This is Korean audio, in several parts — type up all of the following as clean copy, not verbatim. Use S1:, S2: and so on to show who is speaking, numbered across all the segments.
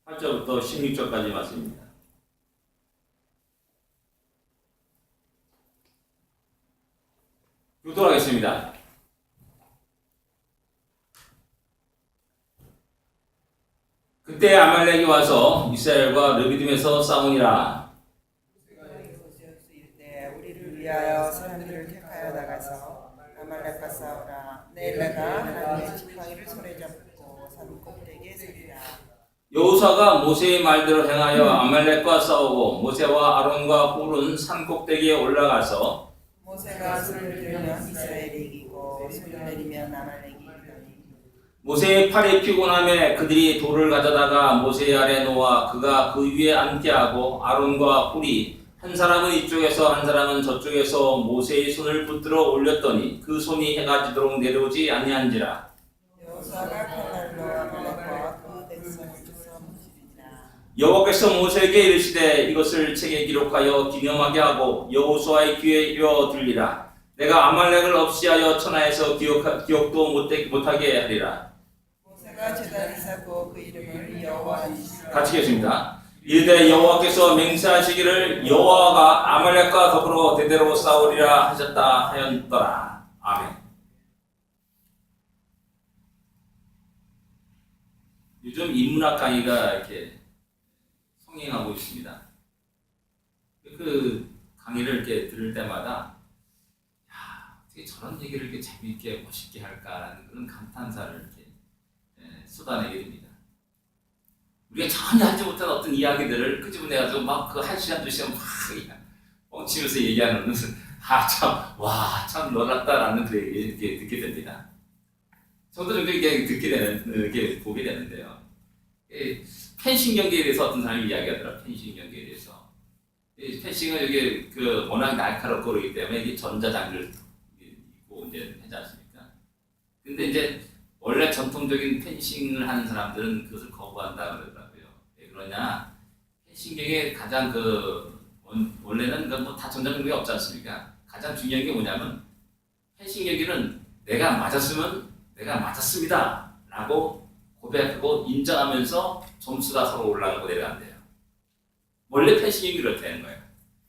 S1: 8절부터 16절까지 말씀입니다. 교도하겠습니다. 그때 아말렉이 와서 이스라엘과 르비딤에서 싸우니라.
S2: 우리를 위하여 사람들을 택하여 나가서 아말렉과 싸우라. 내일 내가 하나님의 지팡이를 손에 잡고 산 꼭대기에 서리라.
S1: 여호수아가 모세의 말대로 행하여 아말렉과 싸우고 모세와 아론과 홀은 산 꼭대기에 올라가서
S2: 모세가 손을 들면 이스라엘이 이기고 손을 내리면 아말렉이 이기더니
S1: 모세의 팔이 피곤함에 그들이 돌을 가져다가 모세의 아래 놓아 그가 그 위에 앉게 하고 아론과 홀이 한 사람은 이쪽에서 한 사람은 저쪽에서 모세의 손을 붙들어 올렸더니 그 손이 해가 지도록 내려오지 아니한지라.
S2: 여호수아가 칼날로 아말렉과 그 백성을 쳐서 무찌르니라.
S1: 여호와께서 모세에게 이르시되 이것을 책에 기록하여 기념하게 하고 여호수아의 귀에 이어 들리라. 내가 아말렉을 없이하여 천하에서 기억도 못하게 하리라.
S2: 모세가 제단을 사고 그 이름을 여호와
S1: 같이 읽겠습니다. 이르되 여호와께서 맹세하시기를 여호와가 아말렉과 더불어 대대로 싸우리라 하셨다 하였더라. 아멘. 요즘 인문학 강의가 이렇게 성행하고 있습니다. 그 강의를 이렇게 들을 때마다 어떻게 저런 얘기를 이렇게 재미있게 멋있게 할까라는 그런 감탄사를 이렇게 쏟아내게 됩니다. 우리가 전혀 하지 못한 어떤 이야기들을 끄집어내가지고 막 그 1시간, 2시간 막 뻥치면서 얘기하는 것은 참 놀랍다라는 그 얘기 이렇게 듣게 됩니다. 저도 이렇게 이렇게 보게 되는데요. 펜싱 경기에 대해서 어떤 사람이 이야기하더라. 펜싱 경기에 대해서. 펜싱은 이게 워낙 날카롭고 그러기 때문에 이게 전자장비를 입고 이제 하지 않습니까? 근데 이제 원래 전통적인 펜싱을 하는 사람들은 그것을 거부한다 그러더라고요. 왜 그러냐? 펜싱경에 가장 원래는 다 전자장비가 없지 않습니까? 가장 중요한 게 뭐냐면 펜싱 경기는 내가 맞았으면 내가 맞았습니다 라고 고백하고 인정하면서 점수가 서로 올라가고 내려간대요. 원래 펜싱 경기를 그렇게 하는 거예요.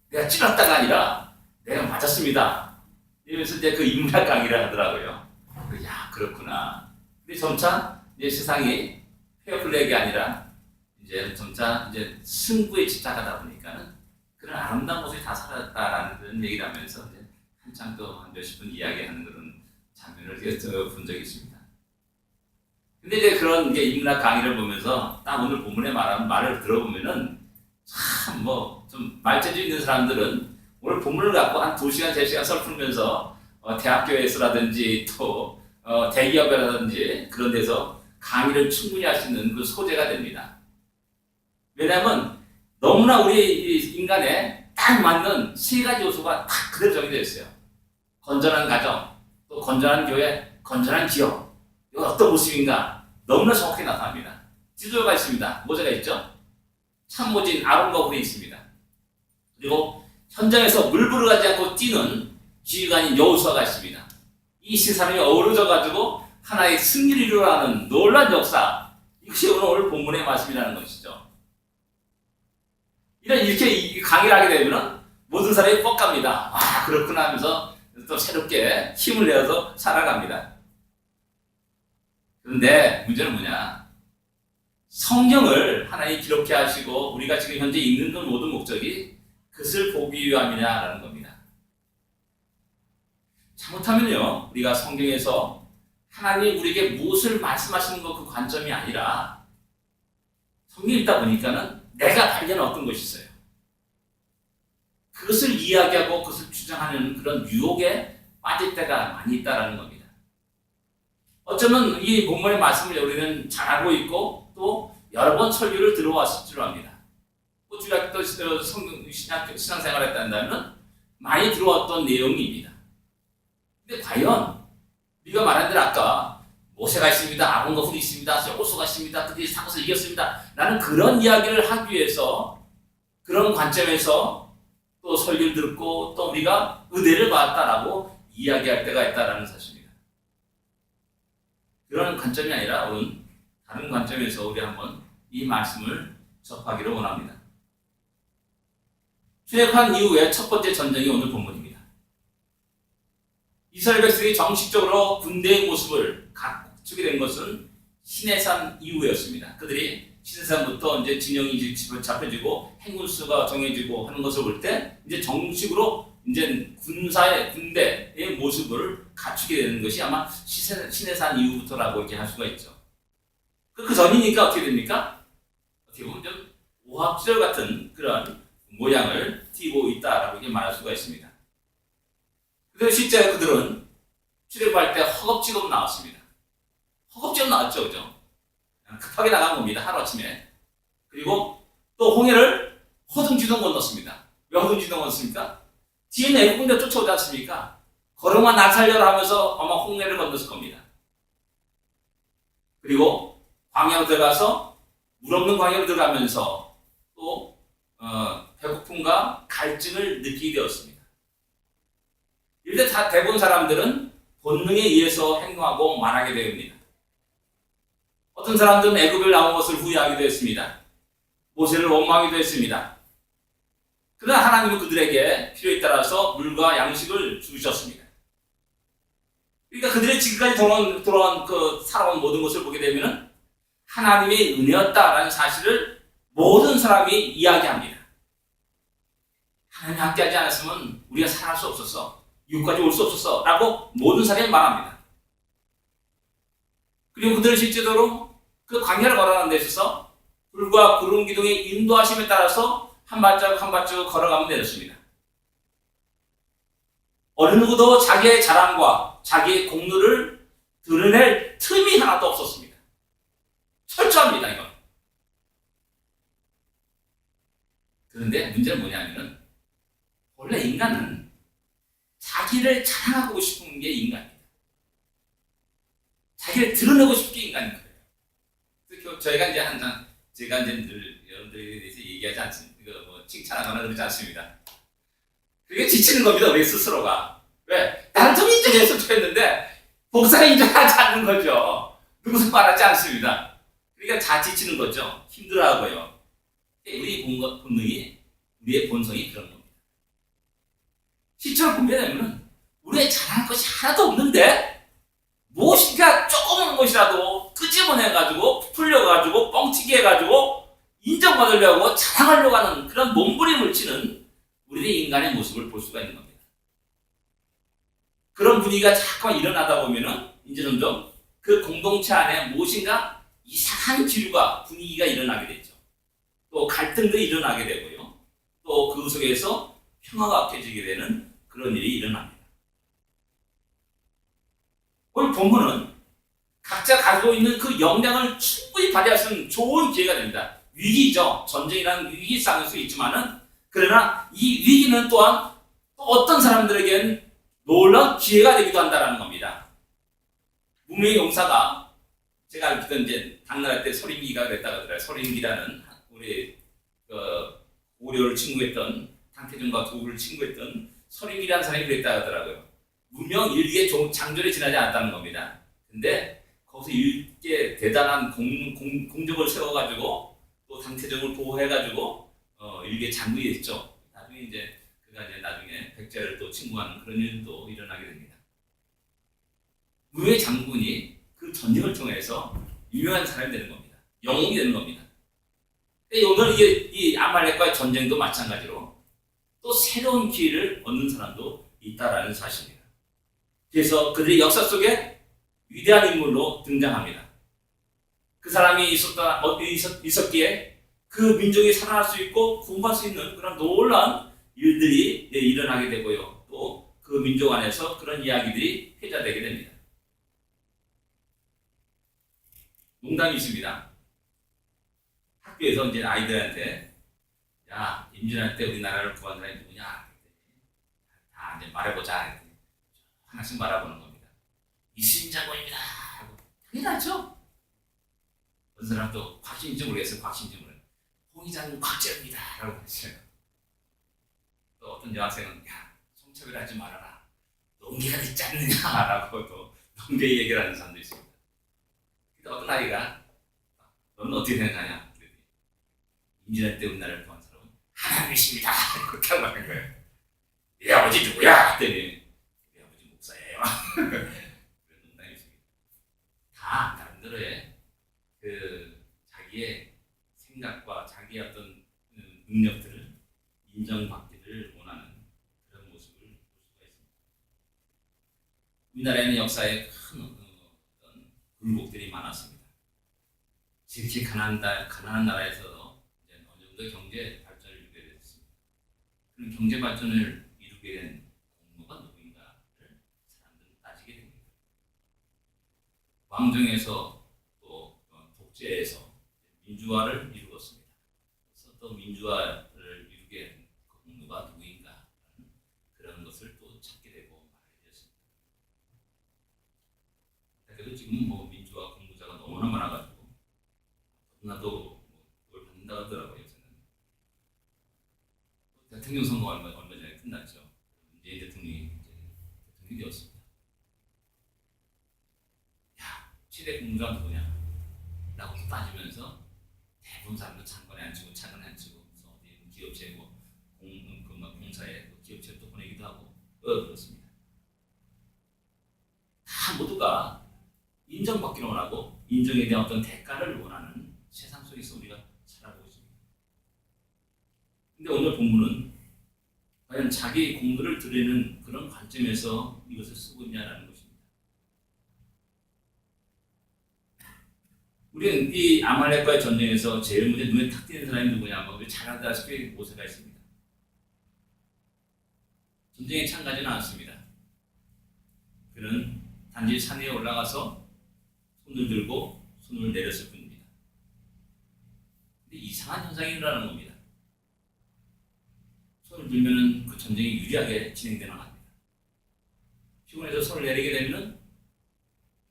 S1: 내가 찔렀다가 아니라 내가 맞았습니다 이러면서 이제 그 인문학 강의를 하더라고요. 야, 그렇구나. 근데 점차 이제 세상이 페어플레이가 아니라 이제 점차 이제 승부에 집착하다 보니까는 그런 아름다운 모습이 다 사라졌다라는 그런 얘기를 하면서 이제 한참 또 한 몇십 분 이야기하는 그런 장면을 본 적이 있습니다. 근데 이제 그런 게 인문학 강의를 보면서 딱 오늘 본문에 말하는 말을 들어보면은 참 좀 말재주 있는 사람들은 오늘 본문을 갖고 한 2시간, 3시간 설풀면서 대학교에서라든지 또 대기업이라든지 그런 데서 강의를 충분히 할 수 있는 그 소재가 됩니다. 왜냐하면 너무나 우리 인간에 딱 맞는 3가지 요소가 딱 그대로 정해져 있어요. 건전한 가정, 또 건전한 교회, 건전한 기업. 이건 어떤 모습인가 너무나 정확히 나타납니다. 지도가 있습니다. 모세가 있죠. 참모진 아론과 홀이 있습니다. 그리고 현장에서 물불을 가지 않고 뛰는 지휘관인 여호수아가 있습니다. 이 세 사람이 어우러져가지고 하나의 승리를 이루어가는 놀라운 역사, 이것이 오늘 본문의 말씀이라는 것이죠. 이렇게 강의를 하게 되면 모든 사람이 뻑갑니다. 그렇구나 하면서 또 새롭게 힘을 내어서 살아갑니다. 그런데 문제는 뭐냐? 성경을 하나님이 기록해 하시고 우리가 지금 현재 읽는 그 모든 목적이 그것을 보기 위함이냐라는 겁니다. 잘못하면요, 우리가 성경에서 하나님이 우리에게 무엇을 말씀하시는 것 그 관점이 아니라 성경 읽다 보니까는 내가 발견한 어떤 것이 있어요. 그것을 이야기하고 그것을 주장하는 그런 유혹에 빠질 때가 많이 있다라는 겁니다. 어쩌면 이 본문의 말씀을 우리는 잘 알고 있고 또 여러 번 설교를 들어왔을 줄 압니다. 우리가 또 신앙생활을 했다면 많이 들어왔던 내용입니다. 근데 과연 우리가 말한 대로 아까 모세가 있습니다, 아론과 홀이 있습니다, 여호수아가 있습니다, 그들이 싸워서 이겼습니다 라는 그런 이야기를 하기 위해서 그런 관점에서 또 설교를 듣고 또 우리가 은혜를 받았다라고 이야기할 때가 있다라는 사실입니다. 그런 관점이 아니라 오늘 다른 관점에서 우리 한번 이 말씀을 접하기를 원합니다. 출애굽한 이후에 첫 번째 전쟁이 오늘 본문입니다. 이스라엘 백성이 정식적으로 군대의 모습을 갖추게 된 것은 시내산 이후였습니다. 그들이 시내산부터 이제 진영이 잡혀지고 행군수가 정해지고 하는 것을 볼 때 이제 정식으로 이제 군대의 모습을 갖추게 되는 것이 아마 시내산 이후부터라고 이렇게 할 수가 있죠. 그 전이니까 어떻게 됩니까? 어떻게 보면 좀 오합지졸 같은 그런 모양을 띠고 있다라고 이렇게 말할 수가 있습니다. 그래서 실제 그들은 출애굽할 때 허겁지겁 나왔습니다. 허겁지겁 나왔죠, 그죠? 급하게 나간 겁니다, 하루아침에. 그리고 또 홍해를 허둥지둥 건넜습니다. 왜 허둥지둥 건넜습니까? 뒤에는 애국 군대가 쫓아오지 않습니까? 걸음아 날 살려라 하면서 아마 홍해를 건넜을 겁니다. 그리고 광야로 들어가서 물 없는 광야로 들어가면서 또 배고픔과 갈증을 느끼게 되었습니다. 이럴 때 다 대부분 사람들은 본능에 의해서 행동하고 말하게 됩니다. 어떤 사람들은 애굽을 나온 것을 후회하기도 했습니다. 모세를 원망하기도 했습니다. 그러나 하나님은 그들에게 필요에 따라서 물과 양식을 주셨습니다. 그러니까 그들의 지금까지 돌아온 살아온 모든 것을 보게 되면 하나님의 은혜였다라는 사실을 모든 사람이 이야기합니다. 하나님이 함께하지 않았으면 우리가 살아갈 수 없었어. 이곳까지 올 수 없었어. 라고 모든 사람이 말합니다. 그리고 그들은 실제로 그 광야를 걸어가는 데 있어서 불과 구름 기둥의 인도하심에 따라서 한 발자국 한 발자국 걸어가면 되었습니다. 어느 누구도 자기의 자랑과 자기의 공로를 드러낼 틈이 하나도 없었습니다. 철저합니다, 이건. 그런데 문제는 뭐냐면은 원래 인간은 자기를 자랑하고 싶은 게 인간입니다. 자기를 드러내고 싶은 게 인간인 거예요. 그래서 저희가 이제 항상 제가 이제 늘 여러분들에 대해서 얘기하지 않습니다. 뭐 칭찬하거나 그러지 않습니다. 그게 지치는 겁니다, 우리 스스로가. 왜? 나는 좀 인정했으면 좋겠는데 복사가 인정하지 않는 거죠. 누구도 말하지 않습니다. 그러니까 다 지치는 거죠. 힘들어하고요. 우리 본능이, 우리의 본성이 그런 겁니다. 실제로 보게 되면 우리의 자랑할 것이 하나도 없는데 무엇인가 조그만 것이라도 끄집어내가지고 풀려가지고 뻥튀기 해가지고 인정받으려고 자랑하려고 하는 그런 몸부림을 치는 우리의 인간의 모습을 볼 수가 있는 겁니다. 그런 분위기가 자꾸만 일어나다 보면은 이제 점점 그 공동체 안에 무엇인가 이상한 기류가 분위기가 일어나게 되죠. 또 갈등도 일어나게 되고요. 또 그 속에서 평화가 깨지게 되는 그런 일이 일어납니다. 오늘 본문은 각자 가지고 있는 그 역량을 충분히 발휘할 수 있는 좋은 기회가 됩니다. 위기죠. 전쟁이라는 위기 상일 수 있지만은 그러나 이 위기는 또한 또 어떤 사람들에게는 놀라운 기회가 되기도 한다는 겁니다. 무명의 용사가 제가 알기로 이제 당나라 때 서림기가 그랬다고 하더라고요. 서림기라는 우리 고려를 침공했던 당태종과 도구를 침공했던 서림기라는 사람이 그랬다고 하더라고요. 무명 일기의 장전에 지나지 않았다는 겁니다. 근데 거기서 일개 대단한 공적을 세워가지고 또 당태종을 보호해가지고 일개 장군이 됐죠. 나중에 이제 그가 이제 나중에 백제를 또 침공하는 그런 일도 일어나게 됩니다. 무명의 장군이 그 전쟁을 통해서 유명한 사람이 되는 겁니다. 영웅이 되는 겁니다. 오늘 이 아말렉과의 전쟁도 마찬가지로 또 새로운 기회를 얻는 사람도 있다라는 사실입니다. 그래서 그들의 역사 속에 위대한 인물로 등장합니다. 그 사람이 있었기에 그 민족이 살아날 수 있고 구원할 수 있는 그런 놀라운 일들이 일어나게 되고요. 또 그 민족 안에서 그런 이야기들이 회자되게 됩니다. 농담이 있습니다. 학교에서 이제 아이들한테 야, 임진할 때 우리나라를 구한 사람이 누구냐? 다 이제 말해보자. 하나씩 말해보는 겁니다. 이순신 장군입니다. 당연하죠. 어떤 사람 또 곽신인지 모르겠어요. 곽신인지 모르겠어요. 홍의장군 곽재입니다. 라고 했어요. 또 어떤 여학생은 야, 성차별하지 말아라. 농기가 있지 않느냐? 라고 또 농계 얘기를 하는 사람도 있습니다. 근데 어떤 아이가 너는 어떻게 생각하냐? 임진왜란 때 우리나라를 구한 사람은 하나님이십니다. 그렇게 하고 말한 거예요. 내 아버지 누구야? 그랬더니 내 아버지 목사예요. 그런 농담이십니다. 다 나름대로의 자기의 생각과 자기의 어떤 능력들을 인정받기를 원하는 그런 모습을 볼 수가 있습니다. 우리나라에는 역사에 큰 어떤 굴곡들이 많았습니다. 지극히 가난한 나라에서도 이제 어느 정도 경제 발전을 이루게 됐습니다. 그런 경제 발전을 이루게 된 공로가 누구인가를 사람들은 따지게 됩니다. 왕정에서 또 독재에서 민주화를 이루었습니다. 그래서 또 민주화를 이루게 된 공로가 누구인가 그런 것을 또 찾게 되고 말하게 되었습니다. 그래도 지금 뭐 민주화 공부자가 너무나 많아가지고 나도 그걸 받는다고 하더라고요. 요새는 대통령 선거 얼마 전에 끝났죠. 문재인 대통령이 대통령이 되었습니다. 야, 최대 공무장 누구냐? 라고 따지면서 대부분 사람들 장관에 앉히고 차관에 앉히고 어디 기업체 공사에 기업체 또 보내기도 하고 그렇습니다. 다 모두가 인정받기를 원하고 인정에 대한 어떤 대가를 원하는 세상 속에서 우리가 살아가고 있습니다. 근데 오늘 본문은 과연 자기 공로를 드리는 그런 관점에서 이것을 쓰고 있냐라는 것입니다. 우리는 이 아말렉과의 전쟁에서 제일 먼저 눈에 탁 띄는 사람이 누구냐? 우리 잘 알다시피 모세가 있습니다. 전쟁에 참가하지는 않았습니다. 그는 단지 산 위에 올라가서 손을 들고 손을 내렸을 뿐입니다. 근데 이상한 현상이 일어나는 겁니다. 손을 들면은 그 전쟁이 유리하게 진행되는 겁니다. 피곤해서 손을 내리게 되면은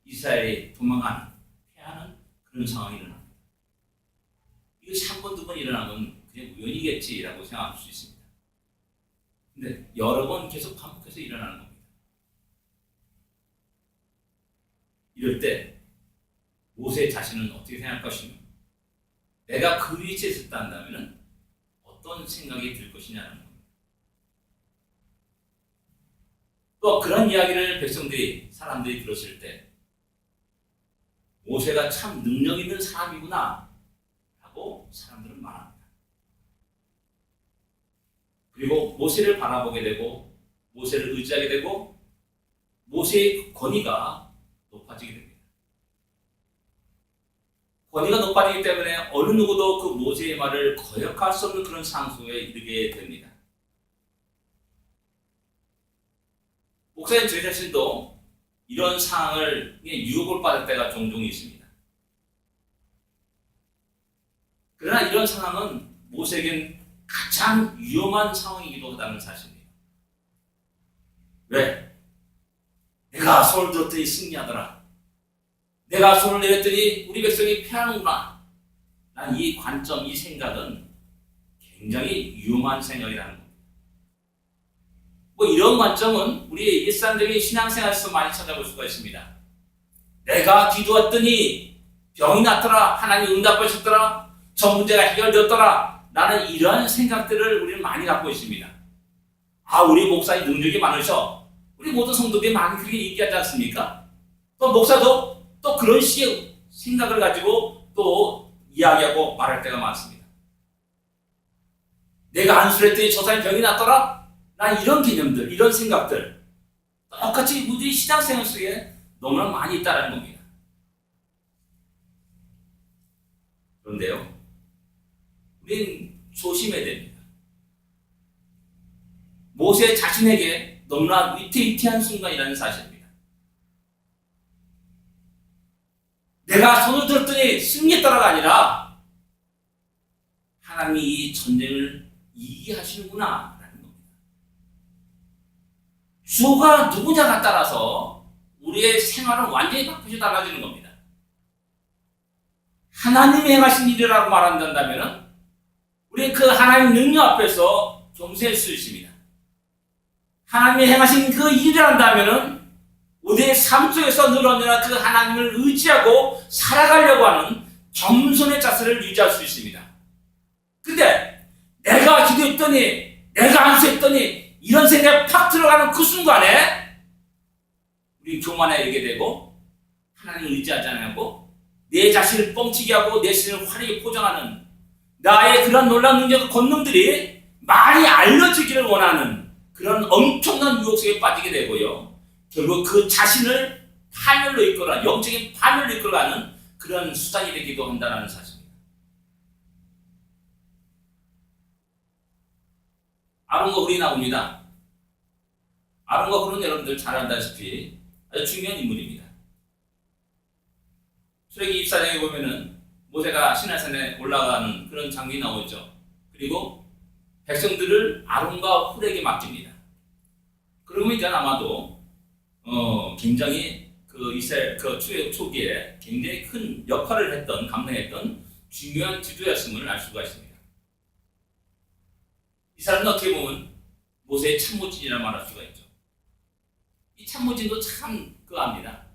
S1: 이스라엘이 도망가는, 패하는 그런 상황이 일어납니다. 이것이 한 번, 두 번 일어나면 그냥 우연이겠지라고 생각할 수 있습니다. 근데 여러 번 계속 반복해서 일어나는 겁니다. 이럴 때 모세 자신은 어떻게 생각할 것이며 내가 그 위치에 있었다 한다면 어떤 생각이 들 것이냐는 겁니다. 또 그런 이야기를 사람들이 들었을 때 모세가 참 능력 있는 사람이구나 라고 사람들은 말합니다. 그리고 모세를 바라보게 되고 모세를 의지하게 되고 모세의 권위가 높아지게 됩니다. 권위가 높아지기 때문에 어느 누구도 그 모세의 말을 거역할 수 없는 그런 상수에 이르게 됩니다. 목사님 저 자신도 이런 상황을 유혹을 받을 때가 종종 있습니다. 그러나 이런 상황은 모세에겐 가장 위험한 상황이기도 하다는 사실이에요. 왜? 내가 손을 들었더니 승리하더라. 내가 손을 내렸더니 우리 백성이 패하는구나. 난 이 관점, 이 생각은 굉장히 위험한 생각이라는 겁니다. 이런 관점은 우리의 일상적인 신앙생활에서 많이 찾아볼 수가 있습니다. 내가 기도했더니 병이 났더라. 하나님이 응답하셨더라. 저 문제가 해결되었더라. 라는 이러한 생각들을 우리는 많이 갖고 있습니다. 우리 목사님 능력이 많으셔. 우리 모든 성도들이 많이 그렇게 얘기하지 않습니까? 또 목사도 또 그런 식의 생각을 가지고 또 이야기하고 말할 때가 많습니다. 내가 안수했더니 저 사람이 병이 났더라? 난 이런 개념들, 이런 생각들 똑같이 우리 신앙생활 속에 너무나 많이 있다는 겁니다. 그런데요, 우리는 조심해야 됩니다. 모세 자신에게 너무나 위태위태한 순간이라는 사실입니다. 내가 손을 들었더니 승리했더라가 아니라 하나님이 이 전쟁을 이기하시는구나 라는 겁니다. 주가 누구냐가 따라서 우리의 생활은 완전히 바꾸어 달라지는 겁니다. 하나님이 행하신 일이라고 말한다면 우리는 그 하나님 능력 앞에서 겸손할 수 있습니다. 하나님이 행하신 그 일을 한다면 우리의 삶 속에서 늘 언제나 그 하나님을 의지하고 살아가려고 하는 겸손의 자세를 유지할 수 있습니다. 근데 내가 기도했더니 내가 안수했더니 이런 생각이 팍 들어가는 그 순간에 우리 교만해지게 되고 하나님을 의지하지 않고 내 자신을 뻥치게 하고 내 자신을 화려하게 포장하는 나의 그런 놀라운 능력과 권능들이 많이 알려지기를 원하는 그런 엄청난 유혹 속에 빠지게 되고요. 결국 그 자신을 파멸로 이끌어가는 영적인 파멸로 이끌어가는 그런 수단이 되기도 한다는 사실입니다. 아론과 홀이 나옵니다. 아론과 홀은 여러분들 잘 안다시피 아주 중요한 인물입니다. 출애기 24장에 보면은 모세가 시내산에 올라가는 그런 장면이 나오죠. 그리고 백성들을 아론과 홀에게 맡깁니다. 그러면 이제 아마도 굉장히 그 이스라엘 그 출애굽 초기에 굉장히 큰 역할을 했던 감당했던 중요한 지도였음을 알 수가 있습니다. 이 사람은 어떻게 보면 모세의 참모진이라 말할 수가 있죠. 이 참모진도 참 그합니다.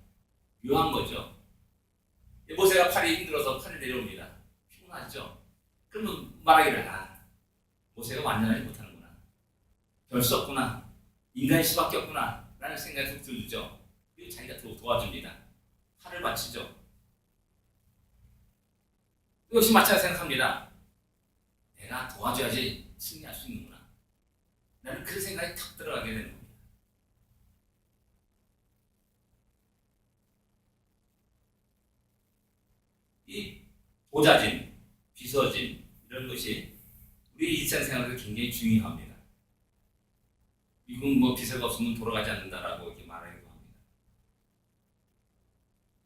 S1: 묘한 거죠. 모세가 팔이 힘들어서 팔이 내려옵니다. 피곤하죠. 그러면 말하기를 모세가 완전하지 못하는구나. 별 수 없구나. 인간일 수밖에 없구나. 라는 생각이 들죠. 그리고 자기가 도와줍니다. 팔을 받치죠. 역시 마찬가지로 생각합니다. 내가 도와줘야지 승리할 수 있는구나. 나는 그 생각이 탁 들어가게 되는 겁니다. 이 보좌진, 비서진 이런 것이 우리 일상생활에서 굉장히 중요합니다. 미국은 뭐 비서가 없으면 돌아가지 않는다라고 이렇게 말하기도 합니다.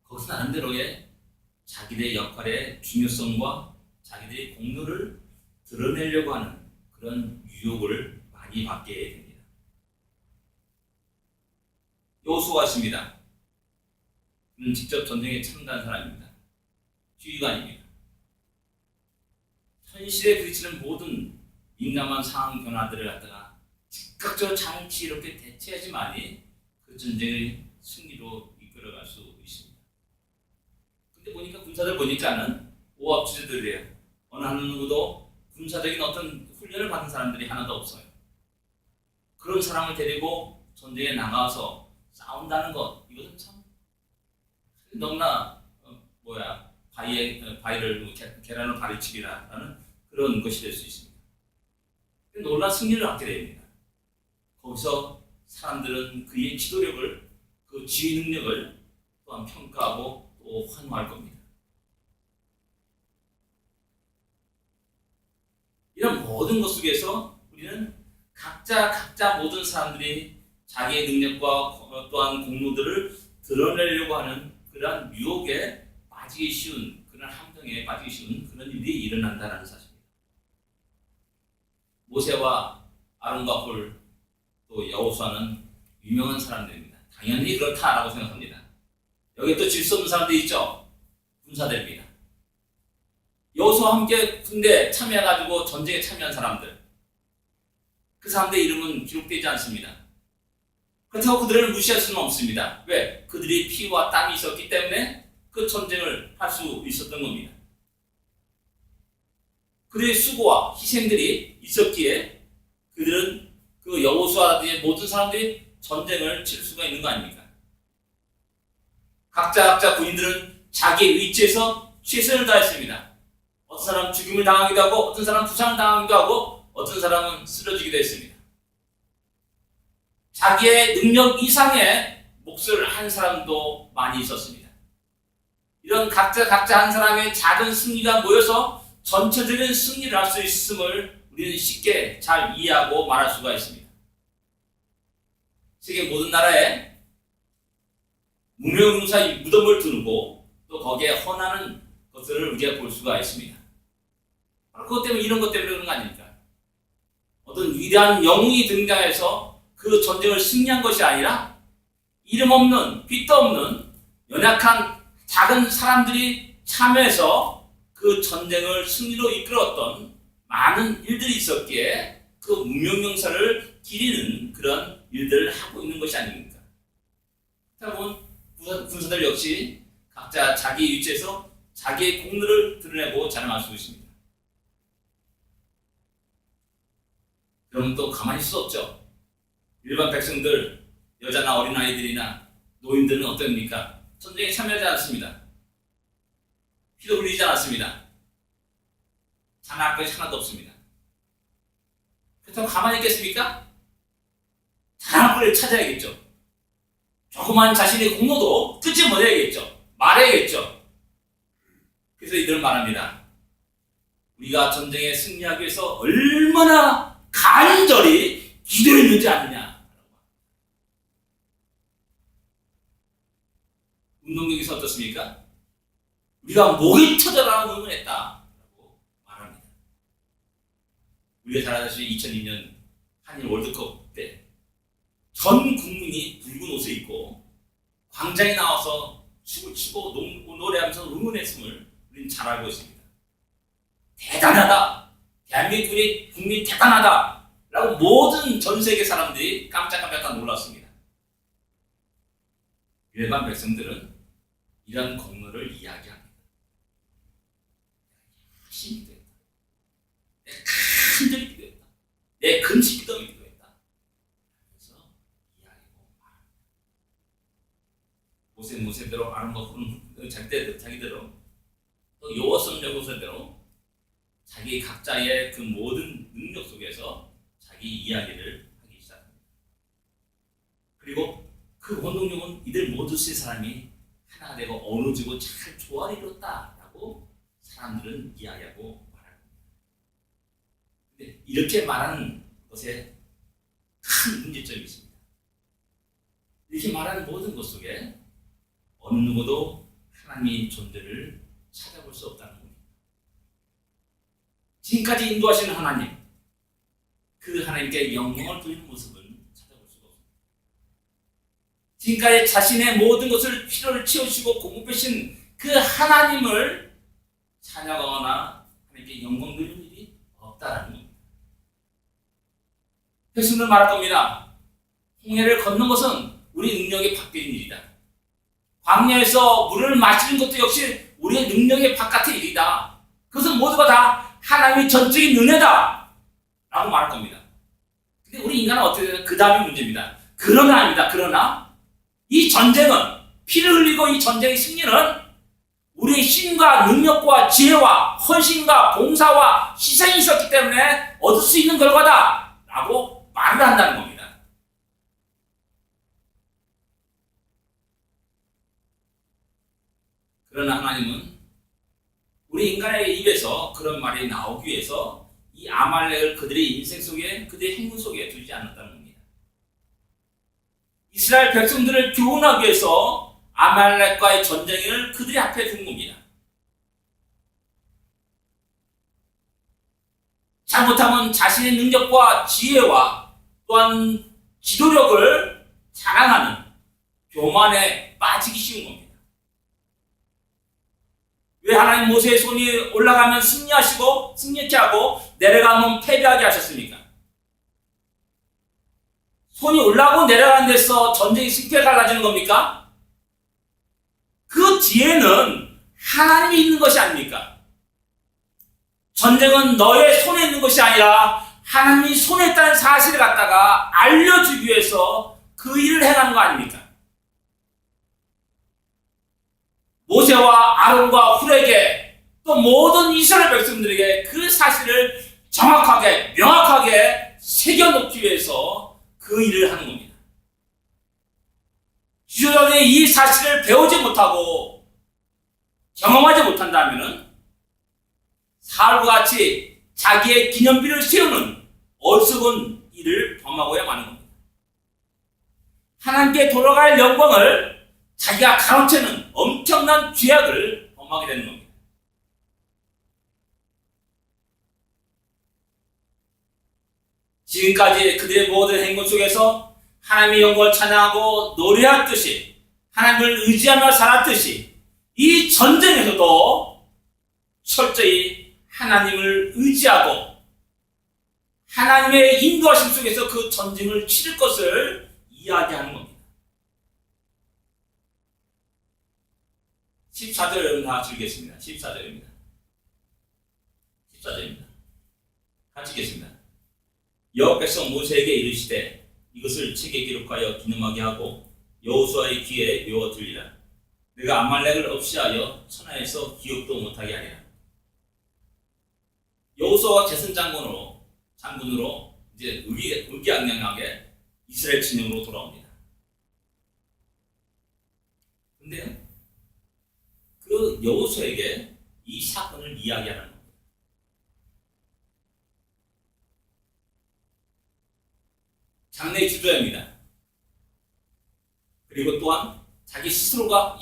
S1: 거기서 나름대로의 자기들의 역할의 중요성과 자기들의 공로를 드러내려고 하는 그런 유혹을 많이 받게 됩니다. 여호수아가 있습니다. 그는 직접 전쟁에 참가한 사람입니다. 지휘관입니다. 현실에 부딪히는 모든 민감한 상황 변화들을 갖다가 즉각적으로 장치이롭게 대처해야지만이 그 전쟁의 승리로 이끌어갈 수 있습니다. 근데 보니까 군사들 보니까는 오합지졸들이에요. 어느 한 누구도 군사적인 어떤 훈련을 받은 사람들이 하나도 없어요. 그런 사람을 데리고 전쟁에 나가서 싸운다는 것, 이것은 참 너무나 바위를 계란을 바위치기라는 그런 것이 될 수 있습니다. 놀라운 승리를 얻게 됩니다. 거기서 사람들은 그의 지도력을, 그 지휘 능력을 또한 평가하고 또 환호할 겁니다. 이런 모든 것 속에서 우리는 각자 모든 사람들이 자기의 능력과 또한 공로들을 드러내려고 하는 그러한 유혹에 빠지기 쉬운, 그런 함정에 빠지기 쉬운 그런 일이 일어난다는 사실입니다. 모세와 아론과 홀, 또 여호수아는 유명한 사람들입니다. 당연히 그렇다라고 생각합니다. 여기 또 질 수 없는 사람들이 있죠. 군사들입니다. 여호수아와 함께 군대에 참여해가지고 전쟁에 참여한 사람들, 그 사람들의 이름은 기록되지 않습니다. 그렇다고 그들을 무시할 수는 없습니다. 왜? 그들이 피와 땀이 있었기 때문에 그 전쟁을 할 수 있었던 겁니다. 그들의 수고와 희생들이 있었기에 그들은 그 여호수아라든지 모든 사람들이 전쟁을 칠 수가 있는 거 아닙니까? 각자 군인들은 자기의 위치에서 최선을 다했습니다. 어떤 사람은 죽임을 당하기도 하고 어떤 사람은 부상을 당하기도 하고 어떤 사람은 쓰러지기도 했습니다. 자기의 능력 이상의 몫을 한 사람도 많이 있었습니다. 이런 각자 한 사람의 작은 승리가 모여서 전체적인 승리를 할 수 있음을 우리는 쉽게 잘 이해하고 말할 수가 있습니다. 세계 모든 나라에 무명무사의 무덤을 두르고 또 거기에 헌하는 것들을 우리가 볼 수가 있습니다. 그것 때문에 이런 것 때문에 그런 거 아닙니까? 어떤 위대한 영웅이 등장해서 그 전쟁을 승리한 것이 아니라 이름 없는, 빛도 없는 연약한 작은 사람들이 참여해서 그 전쟁을 승리로 이끌었던 많은 일들이 있었기에 그 무명명사를 기리는 그런 일들을 하고 있는 것이 아닙니까? 그러면 군사들 역시 각자 자기 위치에서 자기의 공로를 드러내고 자랑할 수 있습니다. 그럼 또 가만히 있을 수 없죠. 일반 백성들, 여자나 어린아이들이나 노인들은 어떻습니까? 전쟁에 참여하지 않습니다. 피도 흘리지 않았습니다. 장악할 것이 하나도 없습니다. 그렇다고 가만히 있겠습니까? 장악을 찾아야겠죠. 조그만 자신의 공로도 듣지 못해야겠죠. 말해야겠죠. 그래서 이들은 말합니다. 우리가 전쟁에 승리하기 위해서 얼마나 간절히 기도했는지 아느냐. 운동경에서 어떻습니까? 우리가 목이 터져라 응원했다 라고 말합니다. 우리가 잘 아시는 2002년 한일 월드컵 때 전 국민이 붉은 옷을 입고 광장에 나와서 춤을 추고 노래하면서 응원했음을 우리는 잘 알고 있습니다. 대단하다. 대한민국 국민 대단하다. 라고 모든 전 세계 사람들이 깜짝깜짝 놀랐습니다. 일반 백성들은 이런 공로를 이야기합니다. 열심히 기도했다. 내 간절히 기도했다. 내 근심 기도를 기도했다. 그래서 이야기하고 말합니다. 모세대로 아름답은 자기대로 또 여호와성 여호와대로 자기 각자의 그 모든 능력 속에서 자기 이야기를 하기 시작합니다. 그리고 그 원동력은 이들 모두 세 사람이 하나가 되고 어우러지고 잘 조화를 이뤘다라고 사람들은 이야기하고 말합니다. 근데 이렇게 말하는 것에 큰 문제점이 있습니다. 이렇게 말하는 모든 것 속에 어느 누구도 하나님의 존재를 찾아볼 수 없다는 겁니다. 지금까지 인도하시는 하나님, 그 하나님께 영광을 돌리는 모습은 찾아볼 수가 없습니다. 지금까지 자신의 모든 것을 필요를 채우시고 공급하신 그 하나님을 찬양하거나 하나님께 영광 돌리는 일이 없다라는 겁니다. 백성들은 말할 겁니다. 홍해를 걷는 것은 우리 능력이 바뀐 일이다. 광야에서 물을 마시는 것도 역시 우리의 능력의 바깥의 일이다. 그것은 모두가 다 하나님의 전적인 은혜다 라고 말할 겁니다. 근데 우리 인간은 어떻게 되냐? 그 다음이 문제입니다. 그러나 이 전쟁은, 피를 흘리고 이 전쟁의 승리는 우리의 힘과 능력과 지혜와 헌신과 봉사와 희생이 있었기 때문에 얻을 수 있는 결과다 라고 말을 한다는 겁니다. 그러나 하나님은 우리 인간의 입에서 그런 말이 나오기 위해서 이 아말렉을 그들의 인생 속에, 그들의 행군 속에 두지 않았다는 겁니다. 이스라엘 백성들을 교훈하기 위해서 아말렉과의 전쟁을 그들의 앞에 둔 겁니다. 잘못하면 자신의 능력과 지혜와 또한 지도력을 자랑하는 교만에 빠지기 쉬운 겁니다. 왜 하나님 모세의 손이 올라가면 승리케 하고 내려가면 패배하게 하셨습니까? 손이 올라가고 내려가는 데서 전쟁이 승패가 달라지는 겁니까? 그 뒤에는 하나님이 있는 것이 아닙니까? 전쟁은 너의 손에 있는 것이 아니라 하나님이 손에 있다는 사실을 갖다가 알려주기 위해서 그 일을 행하는 거 아닙니까? 모세와 아론과 훌에게 또 모든 이스라엘 백성들에게 그 사실을 정확하게 명확하게 새겨놓기 위해서 그 일을 하는 겁니다. 지도자들이 이 사실을 배우지 못하고 경험하지 못한다면 사울과 같이 자기의 기념비를 세우는 어리석은 일을 범하고야 마는 겁니다. 하나님께 돌아갈 영광을 자기가 가로채는 엄청난 죄악을 범하게 되는 겁니다. 지금까지 그들의 모든 행동 속에서 하나님의 영광을 찬양하고 노래하듯이 하나님을 의지하며 살았듯이 이 전쟁에서도 철저히 하나님을 의지하고 하나님의 인도하심 속에서 그 전쟁을 치를 것을 이야기하는 겁니다. 14절 여러분 다 같이 읽겠습니다. 14절입니다. 14절입니다. 같이 읽겠습니다.
S3: 여호와께서 모세에게 이르시되 이것을 책에 기록하여 기념하게 하고 여호수아의 귀에 외워 들리라. 내가 아말렉을 없이하여 천하에서 기억도 못하게 하리라. 여호수아가 제선 장군으로 이제 의기양양하게 이스라엘 진영으로 돌아옵니다. 근데 그 여호수아에게 이 사건을 이야기하는 겁니다. 장래 지도자입니다. 그리고 또한 자기 스스로가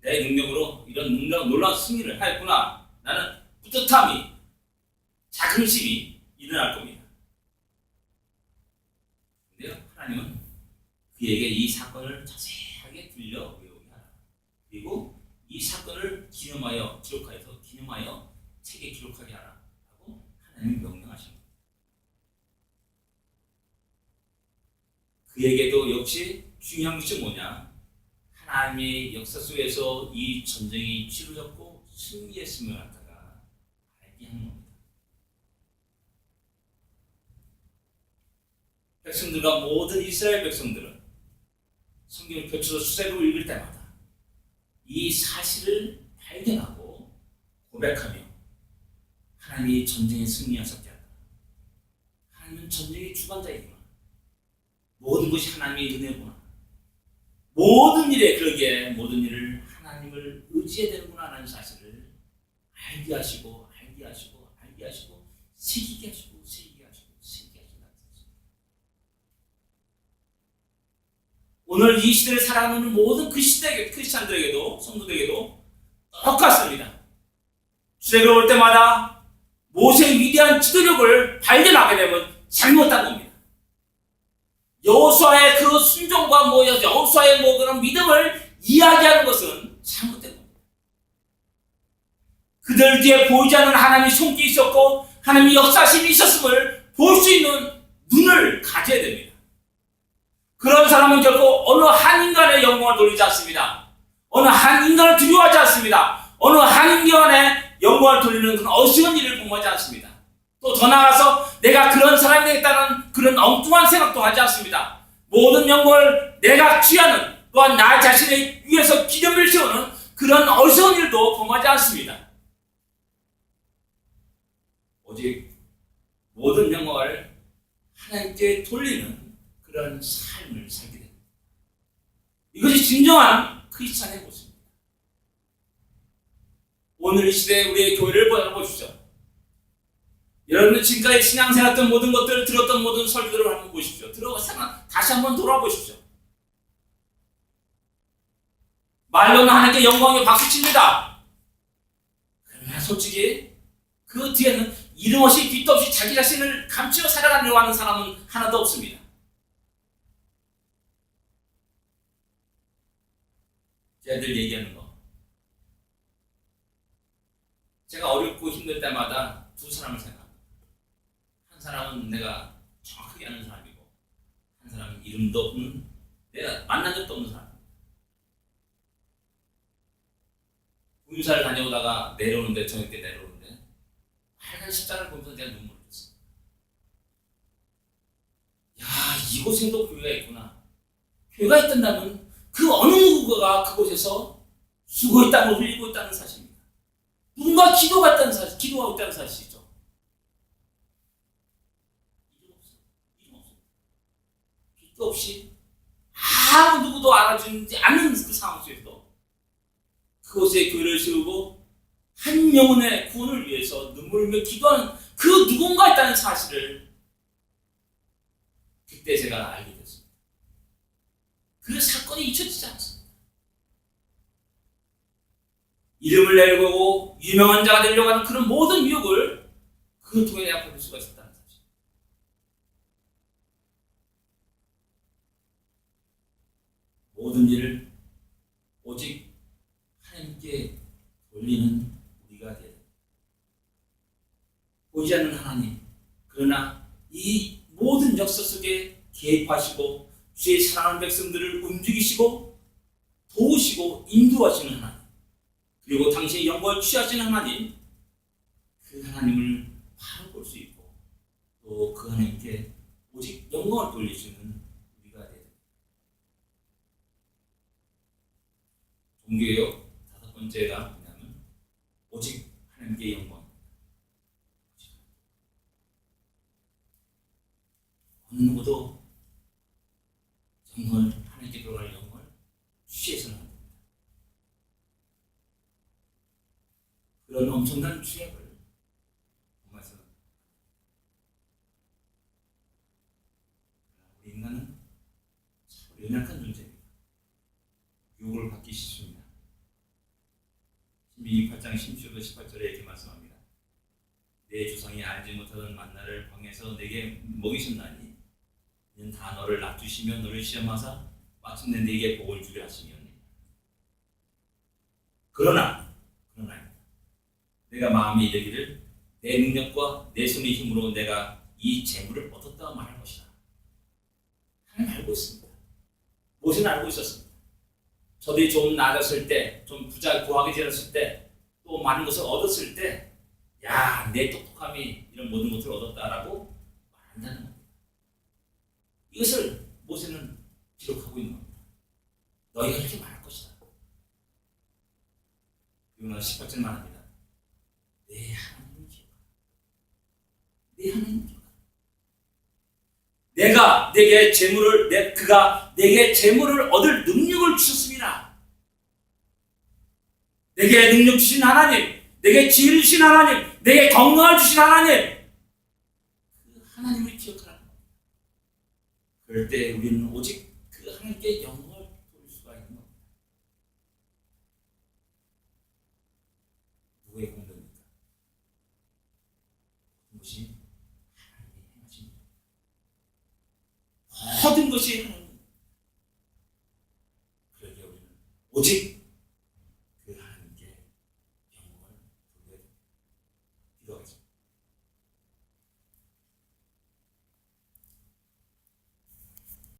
S3: 내 능력으로 이런 놀라운 승리를 하였구나. 나는 뿌듯함이 자긍심이 일어날 겁니다. 근데 하나님은 그에게 이 사건을 자세하게 들려 외우게 하라. 그리고 이 사건을 기념하여 책에 기록하게 하라. 라고 하나님이 명령하십니다. 그에게도 역시 중요한 것이 뭐냐? 하나님의 역사 속에서 이 전쟁이 치러졌고 승리했음을 갖다가 알게 하는 겁니다. 백성들과 모든 이스라엘 백성들은 성경을 펼쳐서 수색으로 읽을 때마다 이 사실을 발견하고 고백하며 하나님이 전쟁에 승리하셨게 한다. 하나님은 전쟁의 주관자이구나. 모든 것이 하나님의 은혜구나. 모든 일에 그러기에 모든 일을 하나님을 의지해야 되는구나 하는 사실을 알게 하시고 새기게 하신다는 뜻입니다. 오늘 이 시대를 살아가는 모든 그 시대 크리스찬들에게도 성도들에게도 똑같습니다. 수레가 올 때마다 모세의 위대한 지도력을 발견하게 되면 잘못한 겁니다. 여호수아의 그 순종과 여호수아의 그런 믿음을 이야기하는 것은 잘못된 겁니다. 그들 뒤에 보이지 않는 하나님의 손길이 있었고 하나님의 역사심이 있었음을 볼 수 있는 눈을 가져야 됩니다. 그런 사람은 결코 어느 한 인간의 영광을 돌리지 않습니다. 어느 한 인간을 두려워하지 않습니다. 어느 한 인간의 영광을 돌리는 그런 어시운 일을 범하지 않습니다. 또 더 나아가서 내가 그런 사람이 되겠다는 그런 엉뚱한 생각도 하지 않습니다. 모든 영광을 내가 취하는 또한 나 자신을 위해서 기념을 세우는 그런 어리석은 일도 범하지 않습니다. 오직 모든 영광을 하나님께 돌리는 그런 삶을 살게 됩니다. 이것이 진정한 크리스찬의 모습입니다. 오늘 이 시대에 우리의 교회를 보십시오. 여러분들 지금까지 신앙생활했던 모든 것들을 들었던 모든 설교들을 한번 보십시오. 다시 한번 돌아보십시오. 말로는 하나님께 영광에 박수칩니다. 그러나 솔직히 그 뒤에는 이름 없이 빚도 없이 자기 자신을 감추어 살아가려고 하는 사람은 하나도 없습니다. 제가 늘 얘기하는 거. 제가 어렵고 힘들 때마다 두 사람을 생각합니다. 한 사람은 내가 정확하게 아는 사람이고 한 사람은 이름도 없는 내가 만난 적도 없는 사람. 군사를 다녀오다가 저녁 때 내려오는데 하얀 십자가를 보면서 내가 눈물을 흘렸어. 야, 이곳에도 교회가 있구나. 교회가 있던다면 그 어느 누구가 그곳에서 수고의 땀을 흘리고 있다는 사실입니다. 누군가 기도하고 있다는 사실이죠. 이름 없어. 빚도 없이 아무 누구도 알아주지 않는 그 상황 속에서 그곳에 교회를 세우고 한 영혼의 구원을 위해서 눈물 흘리며 기도하는 그 누군가 있다는 사실을 그때 제가 알게 됐습니다. 그 사건이 잊혀지지 않습니다. 이름을 내려고 유명한 자가 되려고 하는 그런 모든 유혹을 그 통해 내가 버릴 수가 있었다는 사실. 모든 일을 오직 하나님께 돌리는 우리가 되다. 보이지 않는 하나님, 그러나 이 모든 역사 속에 개입하시고 주의 사랑하는 백성들을 움직이시고 도우시고 인도하시는 하나님, 그리고 당신의 영광을 취하시는 하나님, 그 하나님을 바로 볼 수 있고 또 그 하나님께 오직 영광을 돌릴 수 있는 우리가 되야 됩니다. 종교개혁 5번째가 뭐냐면 오직 하나님께 영광. 어느 누구도 영광을 하나님께 돌아갈 영광을 취해서는 안 됩니다. 그런 엄청난 취약을 정말서 우리 인간은 참 연약한 존재입니다. 유혹을 받기 쉽습니다. 신명기 8장 16절 18절에 이렇게 말씀합니다. 내 조상이 알지 못하던 만나를 광야에서 내게 먹이셨나니 이는 다 너를 낮추시며 너를 시험하사 마침내 내게 복을 주려 하심이었니. 그러나 내가 마음에 이르기를 내 능력과 내 손의 힘으로 내가 이 재물을 얻었다 말할 것이다. 하나님 알고 있습니다. 모세는 알고 있었습니다. 저들이 좀 나아졌을 때, 좀 부하게 되었을 때, 또 많은 것을 얻었을 때, 야, 내 똑똑함이 이런 모든 것을 얻었다라고 말한다는 겁니다. 이것을 모세는 기록하고 있는 겁니다. 너희가 이렇게 말할 것이다. 그러나 18절 말합니다. 내 하나님을 기억하라. 내 하나님을 기억하라. 내가 내게 재물을 그가 내게 재물을 얻을 능력을 주셨습니다. 내게 능력 주신 하나님, 내게 지혜를 주신 하나님, 내게 건강을 주신 하나님, 그 하나님을 기억하라. 그럴 때 우리는 오직 그 하나님께 영광을 돌릴 수가 있는 겁니다. 누구의 공덕입니까? 것이 하나님의 행하십니다. 모든 것이 하나님. 그러기에 우리는 오직